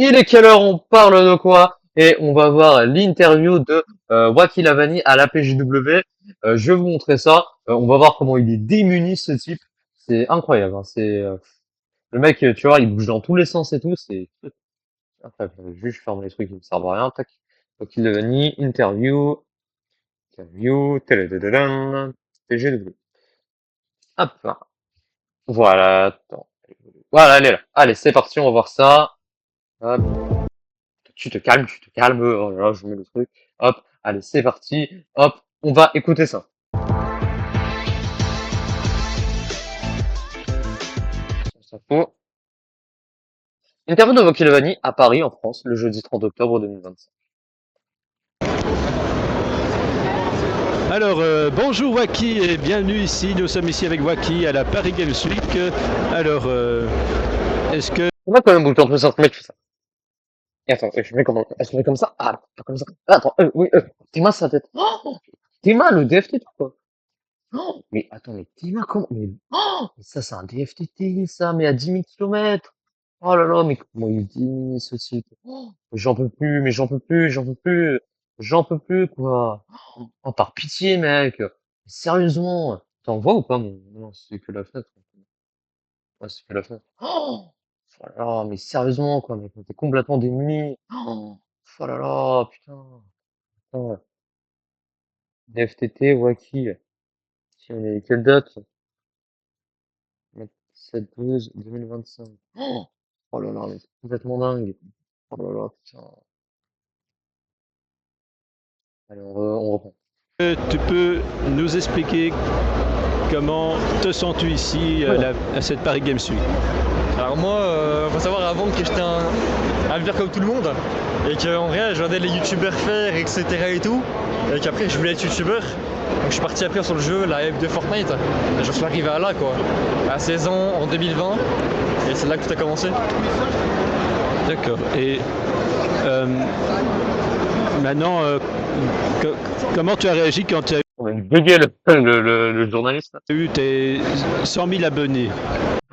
Il est quelle heure? On parle de quoi? Et on va voir l'interview de Wacky Lavani à la PJW. Je vais vous montrer ça. On va voir comment il est démuni ce type. C'est incroyable. Hein. C'est le mec, tu vois, il bouge dans tous les sens et tout. C'est incroyable. Juste je ferme les trucs qui me servent à rien. Tac. Wacky Lavani, interview, tadadadam, PGW. Hop là. Voilà. Attends. Voilà, elle est là. Allez, c'est parti. On va voir ça. Hop. Tu te calmes, oh là là, je mets le truc, hop, allez, c'est parti, hop, on va écouter ça. Interview de Wacky Lavani à Paris, en France, le jeudi 30 octobre 2025. Alors, bonjour Wacky et bienvenue ici. Nous sommes ici avec Wacky à la Paris Games Week. Alors, est-ce que... On va quand même bouger entre 5 mètres, je fais ça. Et attends, je mets comment, je mets comme ça, ah, pas comme ça. Ah, attends, oui, t'es mal sa tête. Oh, t'es mal le DFTT, quoi. Oh, mais attends, mais t'es mal comment, mais ça, c'est un DFTT, ça, mais à 10 000 km. Oh là là, mais comment il dit, ce site? Oh, j'en peux plus, mais j'en peux plus, j'en peux plus. J'en peux plus, quoi. Oh, par pitié, mec. Sérieusement. T'en vois ou pas, mon... Non, c'est que la fenêtre. Ouais, c'est que la fenêtre. Oh là là, mais sérieusement, quoi, mec. T'es complètement démuni. Oh là là, putain. Putain. DFTT, Wacky. Si on est quelle date? 7/12/2025. Oh là là, mais c'est complètement dingue. Oh là là, putain. Allez, on reprend. tu peux nous expliquer comment te sens-tu ici à cette Paris Games Week? Alors moi, faut savoir avant que j'étais un vivre comme tout le monde et qu'en vrai je regardais les youtubeurs faire etc et tout et qu'après je voulais être youtubeur. Donc je suis parti après sur le jeu, la hype de Fortnite et je suis arrivé à là quoi, à 16 ans en 2020 et c'est là que tout a commencé. D'accord. Et maintenant, comment tu as réagi quand tu as On a bugué le journaliste. eu tes 100 000 abonnés?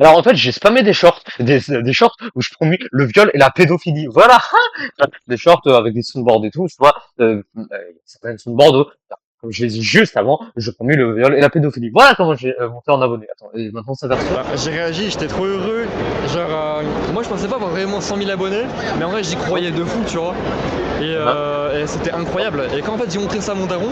Alors en fait, j'ai spammé des shorts, des shorts où je promets le viol et la pédophilie. Voilà, des shorts avec des soundboards et tout, tu vois, certaines soundboards, comme je l'ai dit juste avant, je promets le viol et la pédophilie. Voilà comment j'ai monté en abonné. Attends, et maintenant ça version. J'ai réagi, j'étais trop heureux. Genre, moi je pensais pas avoir vraiment 100 000 abonnés, mais en vrai j'y croyais de fou, tu vois. Et c'était incroyable. Et quand en fait j'ai montré ça à mon daron,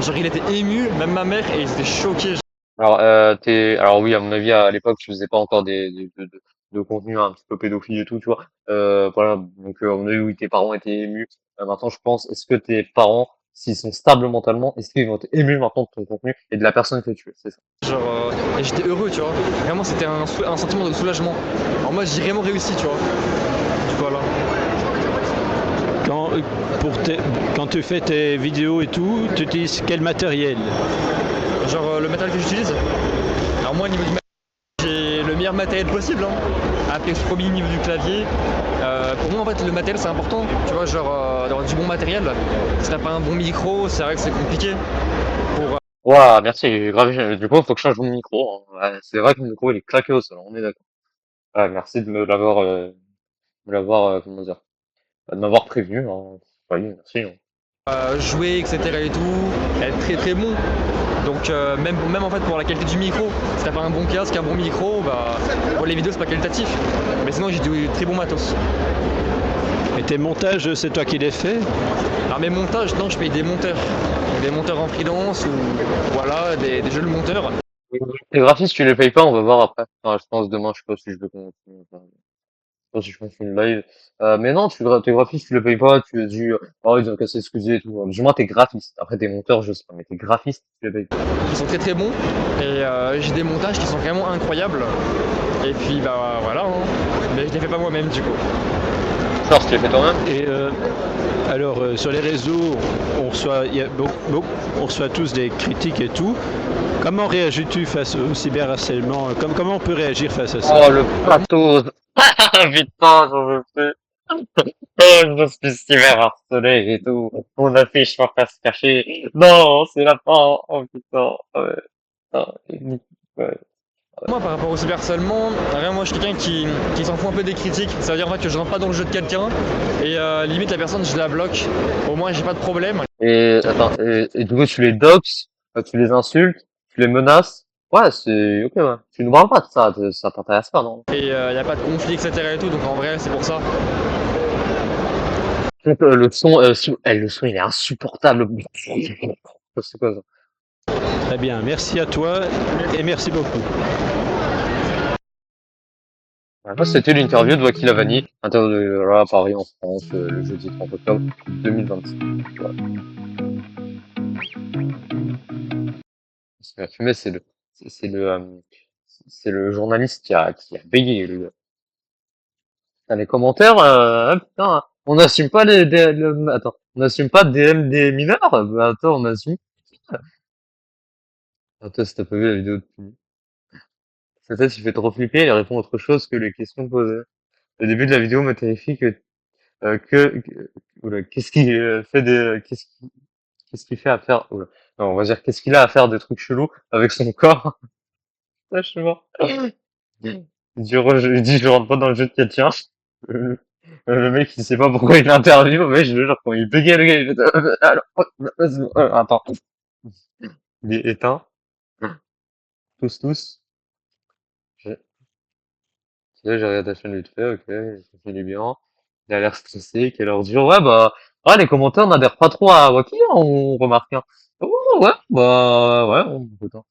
genre il était ému, même ma mère, et ils étaient choqués. Alors, alors oui, à mon avis, à l'époque, je faisais pas encore de contenu un petit peu pédophile et tout, tu vois. Voilà, donc à mon avis, oui, tes parents étaient émus. Maintenant, je pense, est-ce que tes parents, s'ils sont stables mentalement, est-ce qu'ils vont être émus maintenant de ton contenu et de la personne que tu es, c'est ça. Genre, et j'étais heureux, tu vois. Vraiment, c'était un sentiment de soulagement. Alors moi, j'ai vraiment réussi, tu vois. Voilà. Quand tu fais tes vidéos et tout, tu utilises quel matériel? Genre, le matériel que j'utilise. Alors moi, au niveau du matériel, j'ai le meilleur matériel possible, hein. Apex Pro Mini, niveau du clavier. Pour moi, en fait, le matériel, c'est important. Tu vois, genre, d'avoir du bon matériel. Si t'as pas un bon micro, c'est vrai que c'est compliqué. Ouah, merci, grave, du coup, faut que je change mon micro. Hein. Ouais, c'est vrai que mon micro, il est claqué au sol, on est d'accord. Ouais, merci de comment dire, de m'avoir prévenu. Hein. Oui, merci. Hein. Jouer, etc. et tout, être très très bon. Donc même en fait pour la qualité du micro, si t'as pas un bon casque, un bon micro, bah pour les vidéos c'est pas qualitatif. Mais sinon j'ai du très bon matos. Et tes montages, c'est toi qui les fais? Alors mes montages, non, je paye des monteurs. Des monteurs en freelance ou voilà, des jeunes monteurs. Les graphistes, tu les payes pas, on va voir après. Enfin, je pense demain, je sais pas si je vais continuer. Enfin, je sais pas si je continue le live. Mais non, tes graphistes, tu les payes pas, tu dis, oh, ils ont qu'à s'excuser et tout. Du moins, t'es graphiste. Après, t'es monteur, je sais pas, mais t'es graphiste, tu les payes pas. Ils sont très très bons et j'ai des montages qui sont vraiment incroyables. Et puis bah voilà, hein. Mais je les fais pas moi-même du coup. Genre, tu les fais toi-même? Et alors, sur les réseaux, on reçoit tous des critiques et tout. Comment réagis-tu face au cyberharcèlement? Comment on peut réagir face à ça? Oh, le pathos. Putain, j'en veux plus. Oh, je suis cyber harcelé et tout. Mon affiche va pas se cacher. Non, c'est la fin. Oh putain. Ouais. Ah, ouais. Moi, par rapport au cyberharcèlement, rien, moi je suis quelqu'un qui s'en fout un peu des critiques. Ça veut dire en fait que je rentre pas dans le jeu de quelqu'un et limite la personne je la bloque. Au moins j'ai pas de problème. Et, attends, et du coup, tu les doxes, tu les insultes, tu les menaces. Ouais, c'est ok, ouais. Tu ne parles pas de ça, ça t'intéresse pas, non? Et y a pas de conflit, etc. et tout. Donc en vrai, c'est pour ça. Donc, le son, il est insupportable. C'est quoi ça? Très bien, merci à toi et merci beaucoup. Moi, c'était l'interview de Wacky Lavani, interview à Paris, en France, le jeudi 30 octobre 2026. Voilà. Ce qui m'a fumé, c'est le, c'est le journaliste qui a bégayé, le gars. Putain, les commentaires, putain, on n'assume pas attends, on n'assume pas DM des mineurs? Bah, attends, on assume. Attends, si t'as pas vu la vidéo de Puni. Sa tête, il fait trop flipper, il répond autre chose que les questions posées. Le début de la vidéo me terrifie oula, qu'est-ce qu'il fait qu'est-ce qu'il fait à faire, oula. Non, on va dire, qu'est-ce qu'il a à faire des trucs chelous avec son corps? Ouais, je sais pas. Il dit, je rentre pas dans le jeu de quelqu'un. Le, le mec, il sait pas pourquoi il l'interviewe, mais je veux dire, quand il bégaye, le gars, il fait, alors, attends. Il est éteint. Tous. J'ai, là, j'ai regardé la chaîne vite fait, ok, ça finit bien. Il a l'air stressé, quelle heure dure. Ouais, bah, ah, les commentaires n'adhèrent pas trop à Wacky, hein, on remarque, hein. Oh, ouais, bah, ouais, écoute, hein.